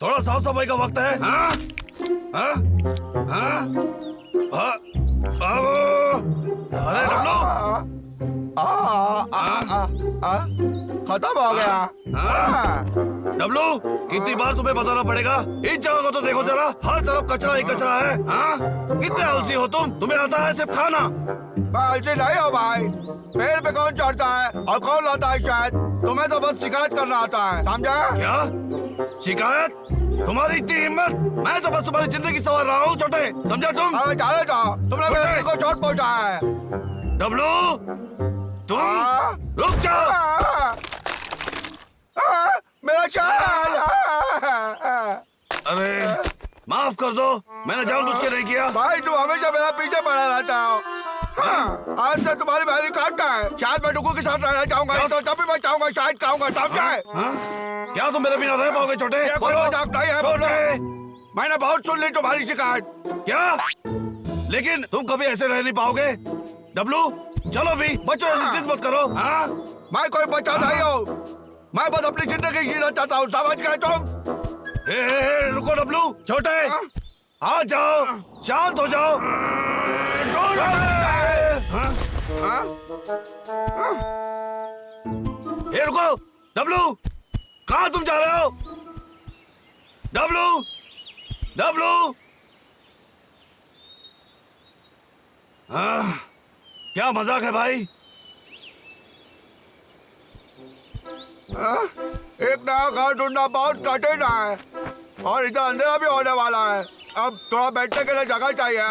थोड़ा साफ सफाई का वक्त है। हाँ? हाँ? हाँ? अरे डब्लू, खत्म हो गया। डब्लू, कितनी बार तुम्हें बताना पड़ेगा? इस जगह को तो देखो जरा, हर तरफ कचरा ही कचरा है। हाँ? कितने आलसी हो तुम? तुम्हें आता है सिर्फ खाना। मैं आलसी नहीं हो भाई। पेड़ पे कौन चढ़ता है और कौन लाता है शायद? तुम्हें तो बस शिकायत करना आता है, समझा? क्या शिकायत? तुम्हारी इतनी हिम्मत? मैं तो बस तुम्हारी जिंदगी संवार रहा हूँ छोटे, समझा तुम? अरे चले जाओ, तुमने मेरे दिल को चोट पहुंचाया है। डब्लू, तुम रुक जाओ। मेरा शाल। अरे माफ कर दो, मैंने जानबूझ के नहीं किया। भाई तू हमेशा मेरा पीछे पड़ा रहता है। आज से तुम्हारी मेहंदी काटता है। शायद मैं डुगू के साथ रहना चाहूंगा, तो तभी मैं चाहूंगा शायद खाऊंगा, समझा है? क्या तुम मेरे बिना रह पाओगे छोटे? ये कोई मजाक नहीं है, बोलो। मैंने बहुत सुन ली तुम्हारी शिकायत। क्या? लेकिन तुम कभी ऐसे रह नहीं पाओगे। डब्लू, चलो भी, बच्चों ऐसी जिद मत करो। हाँ? मैं कोई बच्चा नहीं हूँ, मैं बस अपनी जिंदगी जीना चाहता हूँ, समझ गए तुम? रुको डब्लू, छोटे आ जाओ, शांत हो जाओ। रुको डब्लू, कहाँ तुम जा रहे हो? डब्लू, डब्लू, क्या मजाक है भाई? एक नया घर ढूंढना बहुत कठिन है और इधर अंधेरा भी होने वाला है। अब थोड़ा बैठने के लिए जगह चाहिए।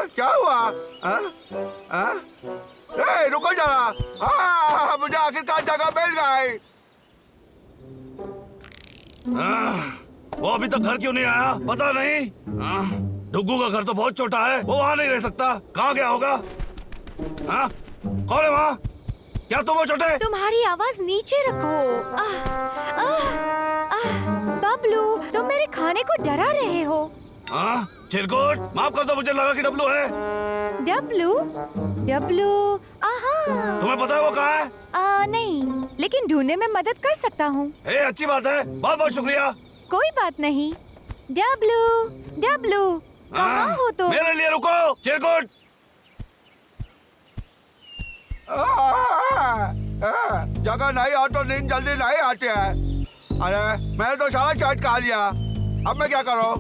क्या हुआ? रुको जरा, मुझे आखिरकार जगह मिल गई। वो अभी तक घर क्यों नहीं आया? पता नहीं। डुग्गू का घर तो बहुत छोटा है, वो वहाँ नहीं रह सकता। कहाँ गया होगा? कौन है वहाँ? क्या तुम हो छोटे? तुम्हारी आवाज नीचे रखो। बबलू, तुम मेरे खाने को डरा रहे हो। चिरकुट, माफ कर दो, मुझे लगा कि डब्लू है। डब्लू? डब्लू? तुम्हें पता है वो कहाँ है? नहीं, लेकिन ढूंढने में मदद कर सकता हूँ। अच्छी बात है, बहुत बहुत शुक्रिया। कोई बात नहीं। डब्लू, डब्लू, कहाँ हो तुम? मेरे लिए रुको, चिरकुट। जगह नहीं हो तो नींद जल्दी नहीं आती है। अरे मैंने तो सारा शर्ट खा लिया, अब मैं क्या करूं?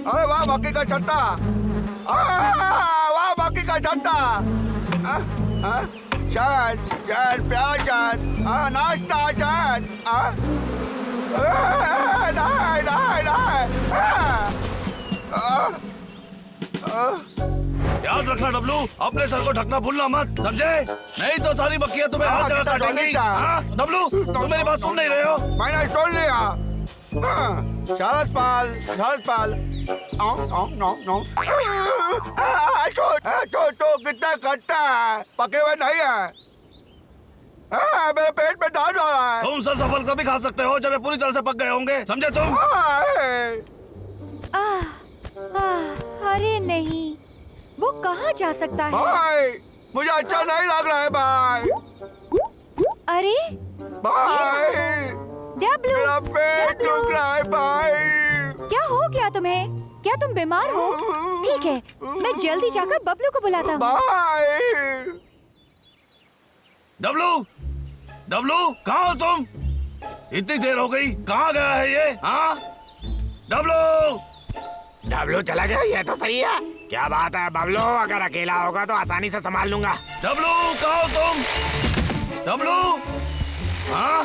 अरे वाह बाकी का छत्ता, वाह बाकी का छत्ता। शर्ट शर्ट प्यार शर्ट, नाश्ता शर्ट। नहीं नहीं नहीं। याद रखना डब्लू, अपने सर को ढकना भूलना मत, समझे? नहीं तो सारी बकरियां तुम्हें हर जगह काटेंगी। डब्लू, तुम मेरी बात सुन नहीं रहे हो? मैंने सुन लिया। शरद पाल, शरद पाल। तो कितना खट्टा है, पके हुए नहीं है। मेरे पेट में दर्द हो रहा है। तुम सर सफल कभी खा सकते हो जब ये पूरी तरह से पक गए होंगे, समझे तुम? अरे नहीं, वो कहाँ जा सकता है? भाई, मुझे अच्छा नहीं लग रहा है भाई। अरे भाई, डब्लू, मेरा पेट दुख रहा है भाई। क्या हो गया तुम्हें? क्या तुम बीमार हो? ठीक है, मैं जल्दी जाकर बबलू को बुलाता हूँ। भाई, डब्लू, डब्लू, कहाँ हो तुम? इतनी देर हो गई, कहाँ गया है ये? हाँ? डब्लू, डब्लू चला गया, ये तो सही है। क्या बात है बबलू, अगर अकेला होगा तो आसानी से संभाल लूंगा। डब्लू, कहाँ हो तुम? डब्लू, हाँ?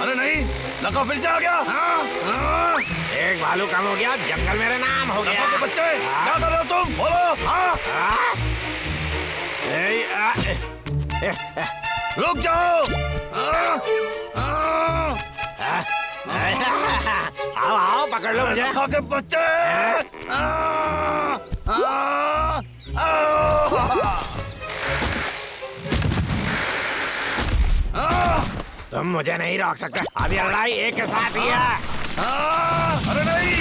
अरे नहीं, लका फिर से आ गया। हाँ? एक भालू कम हो गया, जंगल मेरे नाम हो गया। के बच्चे, क्या कर रहे हो तुम? बोलो। हाँ? रुक जाओ। आओ आओ, पकड़ लो मुझे। लका के बच्चे। तुम मुझे नहीं रोक सकते, अब ये लड़ाई एक के साथ ही है। अरे नहीं।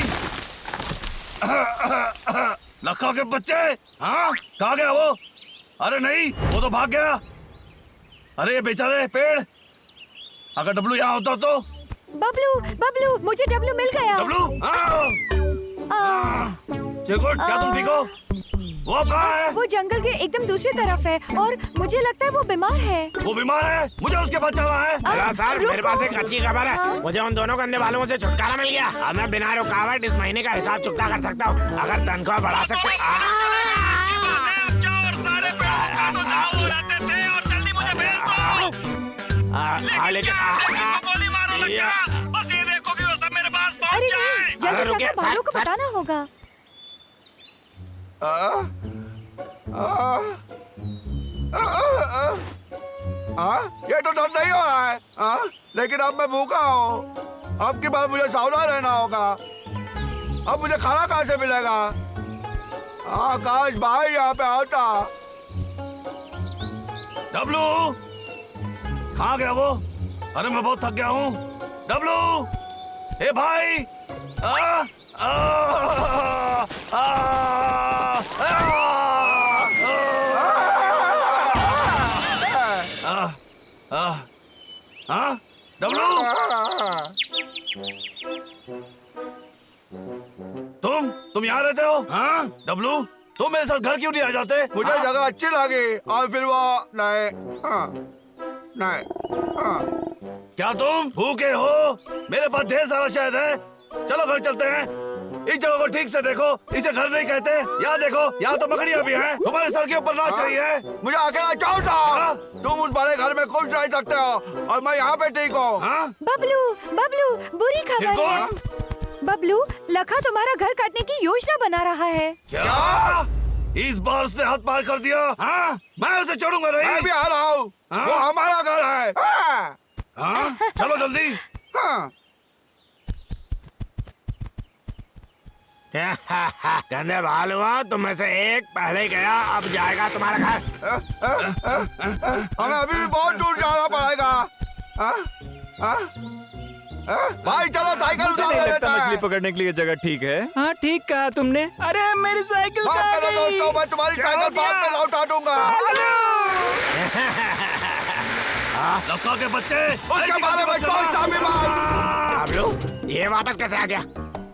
लखा के बच्चे, हाँ कहाँ गया वो? अरे नहीं, वो तो भाग गया। अरे ये बेचारे पेड़, अगर डब्लू यहाँ होता तो। बबलू बबलू, मुझे डब्लू मिल गया। डब्लू, चिरकुट, क्या तुम ठीक हो? वो अब कहाँ है? वो जंगल के एकदम दूसरी तरफ है और मुझे लगता है वो बीमार है। वो बीमार है, मुझे उसके पास जाना है। हेलो सर, मेरे पास एक अच्छी खबर है। हाँ? मुझे उन दोनों गंदे बालों से छुटकारा मिल गया। अब मैं बिना रुकावट इस महीने का हिसाब चुकता कर सकता हूँ। अगर तनख्वाह बढ़ा सकते। बस ये देखो कि वो सब मेरे पास अरे पहुंच जाए। नहीं, जल्दी रुकिए, जाकर बालों को सर। बताना होगा। ये तो दर्द नहीं हो रहा है, लेकिन अब मैं भूखा हूँ। अब की बार मुझे सावधान रहना होगा। अब मुझे खाना कहाँ से मिलेगा? काश भाई यहाँ पे आता। डब्लू, कहाँ गया वो? अरे मैं बहुत थक गया हूँ। डब्लू, ए भाई, डब्लू, तुम यहाँ रहते हो? हाँ डब्लू, तुम मेरे साथ घर क्यों नहीं आ जाते? मुझे जगह अच्छी लगी और फिर वो नहीं, क्या तुम भूखे हो? मेरे पास ढेर सारा शहद है, चलो घर चलते हैं। इस जगह को ठीक से देखो, इसे घर नहीं कहते। यहाँ देखो, यहाँ तो मकड़ियाँ भी हैं, तुम्हारे सर के ऊपर नाच रही है। मुझे अकेला छोड़ दो। तुम उस बड़े घर में खुश रह सकते हो और मैं यहाँ पे ठीक हूँ। बबलू बबलू, बुरी खबर है। बबलू, लखा तुम्हारा घर काटने की योजना बना रहा है। क्या? इस बार उसने हाथ पार कर दिया। हाँ? मैं उसे छोड़ूंगा नहीं। मैं भी आ रहा हूँ। वो हमारा घर है। हाँ? चलो जल्दी। गंदे बाल हुआ, तुम में से एक पहले ही गया, अब जाएगा तुम्हारा घर। हमें अभी भी बहुत दूर जाना पड़ेगा। भाई चलो साइकिल मुझे उतार नहीं लेते लगता हैं। मछली पकड़ने के लिए जगह ठीक है। हाँ ठीक कहा तुमने। अरे मेरी साइकिल माफ कहाँ करो गई? दोस्तों, मैं तुम्हारी क्या साइकिल हो बाद में गया? लौटा दूंगा। लखा के बच्चे, उसके बारे में सोचता भी मत। बबलू, ये वापस कैसे आ गया?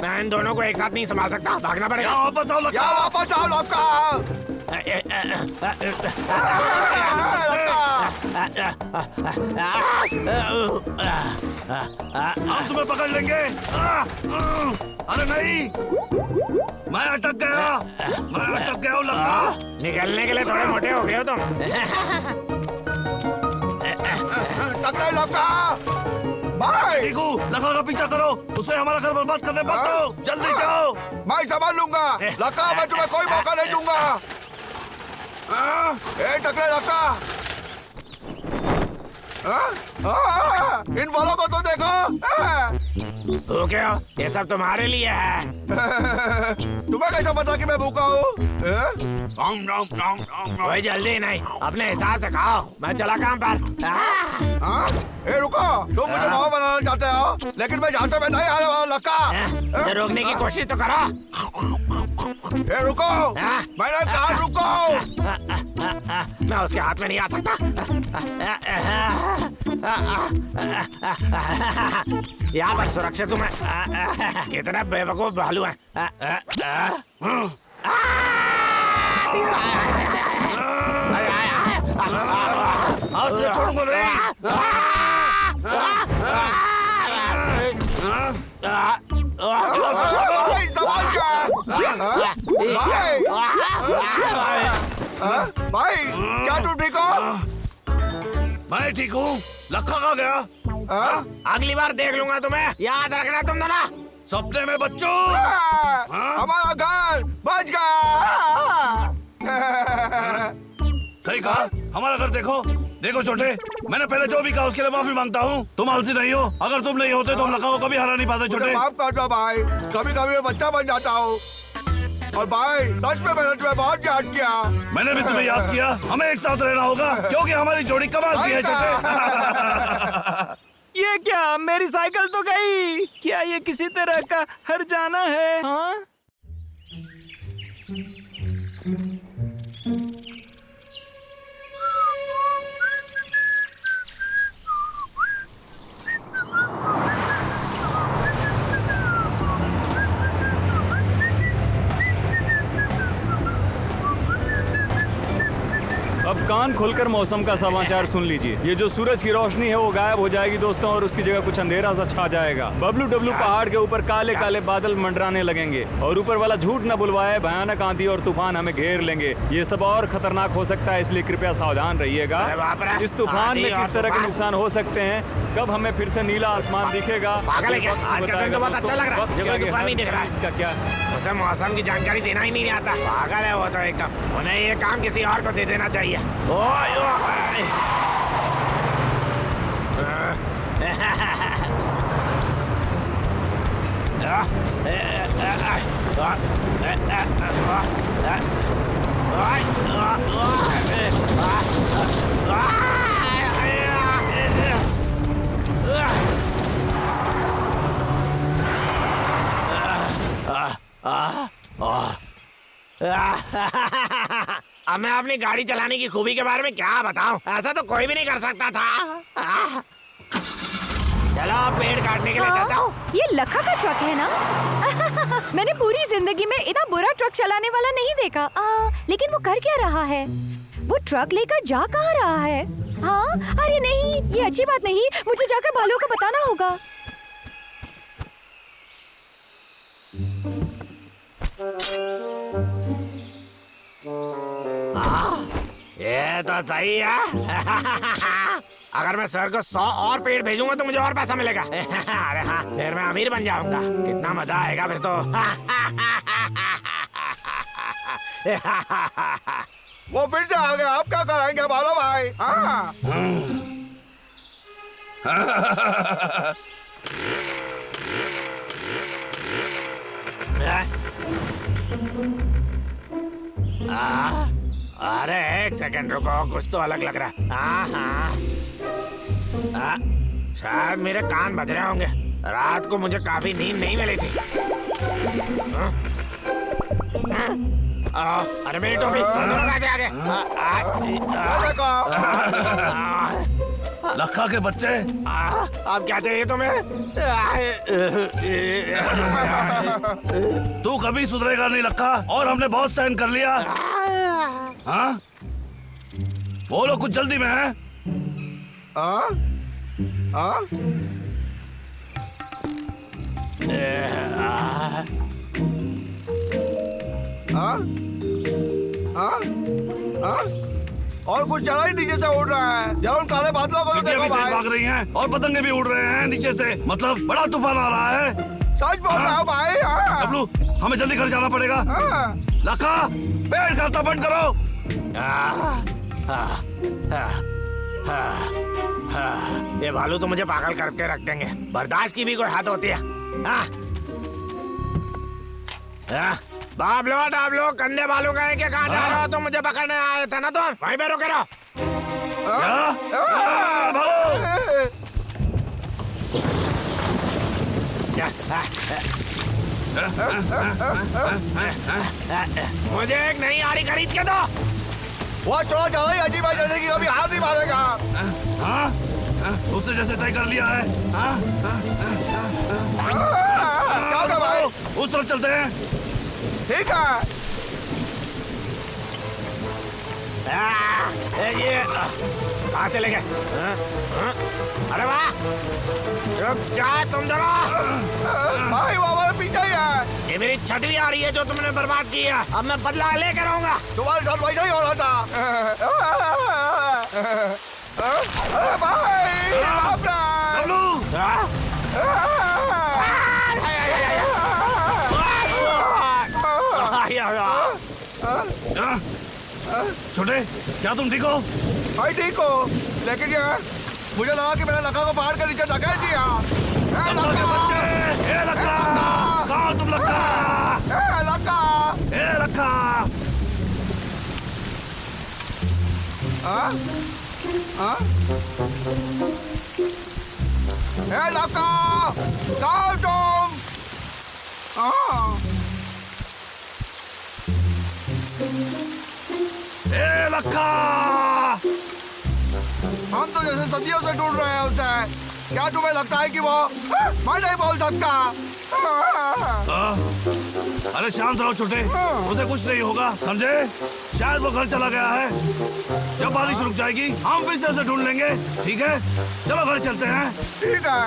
मैं इन दोनों को एक साथ नहीं संभाल सकता, भागना पड़ेगा। यहाँ वापस आओ लखा। या वापस आओ लौका। हम तुम्हें पकड़ लेंगे। अरे नहीं, मैं अटक गया हूँ लखा। निकलने के लिए थोड़े मोटे हो गए हो तुम। तकड़े लौका। भाई देखो, लखा का पीछा करो, उसे हमारा घर बर्बाद करने मत दो। जल्दी जाओ। मैं संभाल लूंगा। लौका, मैं तुम्हें कोई मौका नहीं दूंगा। ए टकले लौका। इन बालों को तो देखो। भूखे हो? ये सब तुम्हारे लिए है। तुम्हें कैसा पता कि मैं भूखा हूँ? कोई जल्दी नहीं, अपने हिसाब से खाओ। मैं चला काम पर। ए रुको, तुम मुझे मावा बनाना चाहते हो, लेकिन मैं यहाँ से मैं नहीं आने वाला लक्का। मुझे रोकने की कोशिश तो करो। ए रुको, मैंने कहा रुको। मैं उसके हाथ में नहीं आ सकता। यहाँ पर सुरक्षित हूँ मैं। कितना बेवकूफ भालू है। आज से छोड़ूंगा नहीं। भाई संभाल भाई, क्या तुम ठीक हो? मैं ठीक हूँ। लखा कहाँ गया? अगली बार देख लूंगा तुम्हें, याद रखना तुम दोनों। सपने में बच्चों। हमारा घर बच गया। सही कहा, हमारा घर देखो। देखो छोटे, मैंने पहले जो भी कहा उसके लिए माफी मांगता हूँ। तुम आलसी नहीं हो, अगर तुम नहीं होते तो हम लखा को कभी हरा नहीं पाते। छोटे माफ कर दो भाई, कभी कभी मैं बच्चा बन जाता हूँ। और भाई सच में मैंने तुम्हें बहुत याद किया। मैंने भी तुम्हें याद किया। हमें एक साथ रहना होगा क्योंकि हमारी जोड़ी कमाल की है। छोटे ये क्या, मेरी साइकिल तो गई। क्या ये किसी तरह का हर जाना है? हाँ अब कान खोलकर मौसम का समाचार सुन लीजिए। ये जो सूरज की रोशनी है वो गायब हो जाएगी दोस्तों, और उसकी जगह कुछ अंधेरा सा छा जाएगा। बबलू डब्लू पहाड़ के ऊपर काले काले बादल मंडराने लगेंगे और ऊपर वाला झूठ न बुलवाए, भयानक आंधी और तूफान हमें घेर लेंगे। ये सब और खतरनाक हो सकता है, इसलिए कृपया सावधान रहिएगा। अरे बाप रे! इस तूफान आंधी में और किस तरह के तूफान। नुकसान हो सकते हैं, कब हमें फिर से नीला आसमान दिखेगा, पागल है क्या? वक्त आज का दिन बताएगा तो बहुत दोस्तों। अच्छा लग रहा है। वक्त जब के आगे तूफान नहीं हर दिख रहा है। इसका क्या? उसे मौसम की जानकारी देना ही नहीं आता। पागल है वो तो एकदम। उन्हें ये काम किसी और को दे देना चाहिए। ओए, ओए। अब मैं अपनी गाड़ी चलाने की खूबी के बारे में क्या बताऊं? ऐसा तो कोई भी नहीं कर सकता था। चलो पेड़ काटने के लिए चलता हूँ। ये लखा का ट्रक है ना? मैंने पूरी जिंदगी में इतना बुरा ट्रक चलाने वाला नहीं देखा। लेकिन वो कर क्या रहा है? वो ट्रक लेकर जा कहाँ रहा है? हाँ, अरे नहीं, ये अच्छी बात नहीं। मुझे जाकर भालू को बताना होगा। ये तो सही है। अगर मैं सर को 100 और पेड़ भेजूंगा तो मुझे और पैसा मिलेगा। अरे हाँ, फिर मैं अमीर बन जाऊंगा। कितना मजा आएगा फिर तो। वो फिर से आ गया। आप क्या कराएंगे बालो भाई? हाँ। अरे एक सेकंड रुको, कुछ तो अलग लग रहा है। शायद मेरे कान बज रहे होंगे। रात को मुझे काफी नींद नहीं मिली थी। अरे मेरी टोपी कहाँ से आ गए? लखा के बच्चे, अब क्या चाहिए तुम्हें? तू कभी सुधरेगा नहीं लखा, और हमने बहुत सहन कर लिया। हाँ, बोलो, कुछ जल्दी में है? और कुछ चला ही नीचे से उड़ रहा है। जरा उन काले बादलों को तो चींटियां देखो भी तेज भाई। भाग रही हैं और पतंगे भी उड़ रहे हैं नीचे से। मतलब बड़ा तूफान आ रहा है। सच बोल रहा हूँ भाई। बबलू, हमें जल्दी घर जाना पड़ेगा। लखा, पेड़ काटना बंद करो। ये भालू तो मुझे पागल करके रख देंगे। बर्दाश्त की भी कोई हद होती है। बाबलो डाबलो, कंधे भालू गए कि कहाँ जा रहे हो? तुम मुझे पकड़ने आए थे ना? तुम वहीं पे रुके रहो। मुझे एक नई गाड़ी खरीद के दो। वो चला जा रहा है अजीब जैसे कि कभी हाथ नहीं मारेगा। हाँ? उसने जैसे तय कर लिया है। क्या होगा भाई? उस तरफ चलते हैं। ठीक है। ये कहाँ चले गए? अरे वाह, रुक जा तुम जरा। भाई वो हमारे पीछे ही है। ये मेरी छठी आ रही है जो तुमने बर्बाद की है। अब मैं बदला लेकर आऊंगा। तुम्हारे साथ वैसा ही हो रहा था। अरे भाई बबलू, छोटे, क्या तुम ठीक हो? भाई ठीक हो, लेकिन ये मुझे लगा कि मैंने लखा को पहाड़ के नीचे धकेल दिया। लखा के बच्चे, ए लखा, कहाँ हो तुम लखा? लखा, ए लखा, लखा, कहाँ हो तुम? लक्का। हम तो जैसे सदियों से ढूंढ रहे हैं उसे। क्या तुम्हें लगता है कि वो मैं नहीं बोल सकता? अरे शांत रहो छोटे, उसे कुछ नहीं होगा, समझे? शायद वो घर चला गया है। जब बारिश रुक जाएगी हम फिर से उसे ढूंढ लेंगे, ठीक है? चलो घर चलते हैं। ठीक है।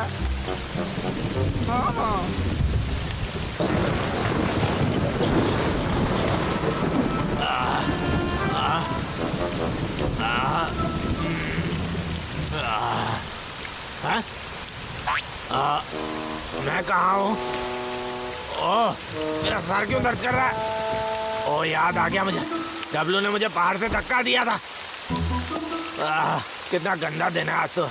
मैं कहाँ हूँ? ओह, मेरा सर क्यों दर्द कर रहा है? ओह, याद आ गया मुझे, डब्लू ने मुझे पहाड़ से धक्का दिया था। कितना गंदा दिन है आज तो।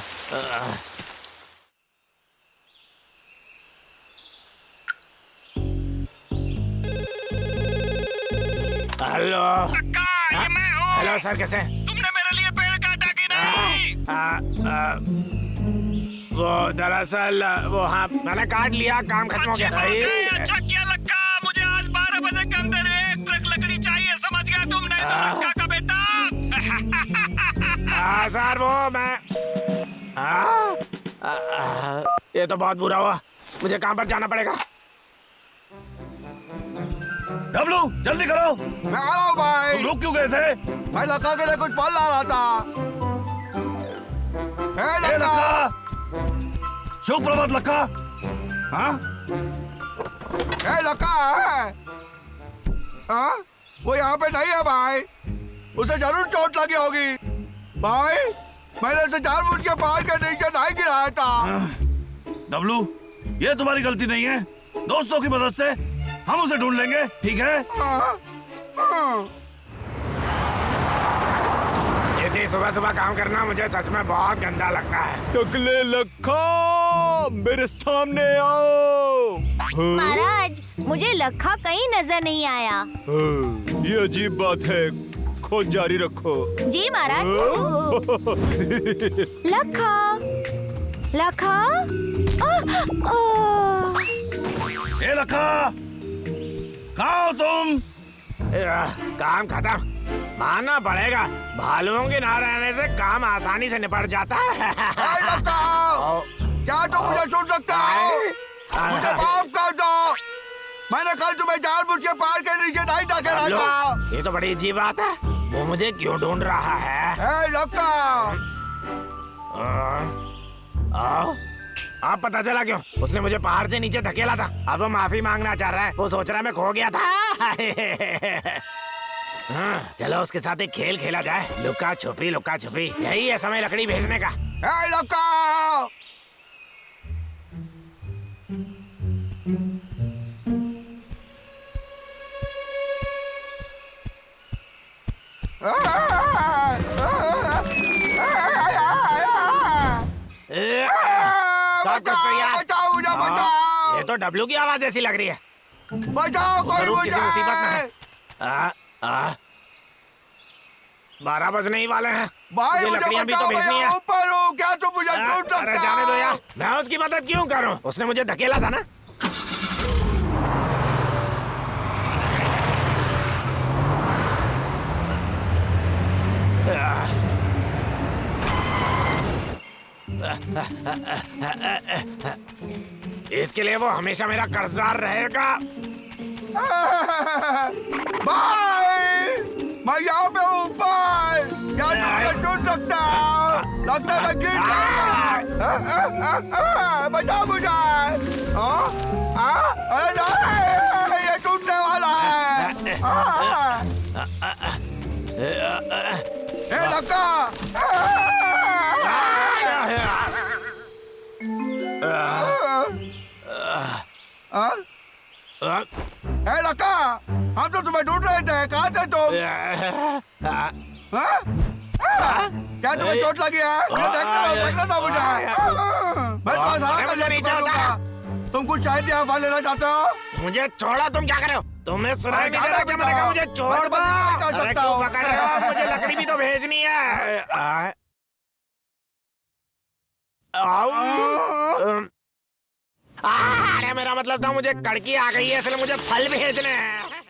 हेलो। ये मैं हूँ। हेलो सर, कैसे हैं? तुमने मेरे लिए पेड़ काटा कि नहीं? वो दरअसल वो हाँ, मैंने काट लिया, काम खत्म हो अच्छी गया। बात है, अच्छा किया लक्का। मुझे आज 12 बजे के अंदर एक ट्रक लकड़ी चाहिए, समझ गया तुम? नहीं तो लक्का का बेटा। सर वो मैं ये तो बहुत बुरा हुआ, मुझे काम पर जाना पड़ेगा। डब्लू जल्दी करो। मैं आ रहा हूँ भाई। तुम रुक क्यों गए थे? मैं लक्का के लिए कुछ फल ला रहा था। ए लक्का, शुभ प्रभात लक्का। हाँ? लक्का है? हाँ? वो यहाँ पे नहीं है भाई, उसे जरूर चोट लगी होगी। भाई मैंने उसे जानबूझ के पहाड़ के नीचे नहीं गिराया था। डब्लू, ये तुम्हारी गलती नहीं है। दोस्तों की मदद से हम उसे ढूंढ लेंगे, ठीक है? इतनी सुबह सुबह काम करना मुझे सच में बहुत गंदा लगता है। टकले लक्का, मेरे सामने आओ। महाराज, मुझे लक्का कहीं नजर नहीं आया। ये अजीब बात है, खोज जारी रखो। जी महाराज। लक्का, लक्का। ए लक्का, कहाँ हो तुम? काम खत्म, मानना पड़ेगा, भालुओं के ना रहने से काम आसानी से निपट जाता है। लक्का, क्या तुम मुझे सुन सकते हो? मुझे माफ कर दो, मैंने कल तुम्हें जानबूझ के पहाड़ के नीचे नहीं धकेला था। ये तो बड़ी अजीब बात है, वो मुझे क्यों ढूंढ रहा है? लक्का, आप पता चला क्यों? उसने मुझे पहाड़ से नीचे धकेला था, अब वो माफी मांगना चाह रहा है। वो सोच रहा है मैं खो गया था। चलो उसके साथ एक खेल खेला जाए, लुका छुपी। यही है समय लकड़ी भेजने का। लक्का, बचाओ मुझे, बचाओ। ये तो डब्लू की आवाज ऐसी लग रही है। बचाओ कोई जरूर मुझे। किसी मुसीबत में है। 12 बजने ही वाले हैं। भाई मुझे मुझे लकड़ियां भी बचाओ, तो भेजनी मैं है। ऊपर हूँ, क्या तुम मुझे ढूंढ सकते हो? अरे जाने दो यार, मैं उसकी मदद क्यों करूं? उसने मुझे धकेला था ना। इसके लिए वो हमेशा मेरा कर्जदार रहेगा। भाई मैं यहाँ पे ऊपर, क्या तुम मुझे सुन सकते हो? लगता है मैं गिर जाऊंगा। बचाओ मुझे। अरे नहीं, ये टूटने वाला है। लक्का, लक्का, हम तो तुम्हें ढूंढ रहे थे, कहाँ थे तुम? क्या तुम्हें चोट लगी है? मुझे देखना था मुझे। मैं तुम्हारा सारा कर नीचे लूंगा। तुम कुछ शायद यहाँ फल लेना चाहते हो? मुझे छोड़ो, तुम क्या कर रहे हो? तुम्हें सुनाई नहीं दे रहा क्या? मैंने कहा मुझे छोड़ दो। अरे क्यों पकड़ रहे हो? मुझे लकड़ी भी तो भेजनी है। अरे मेरा मतलब था मुझे कड़की आ गई है, इसलिए मुझे फल भेजने हैं।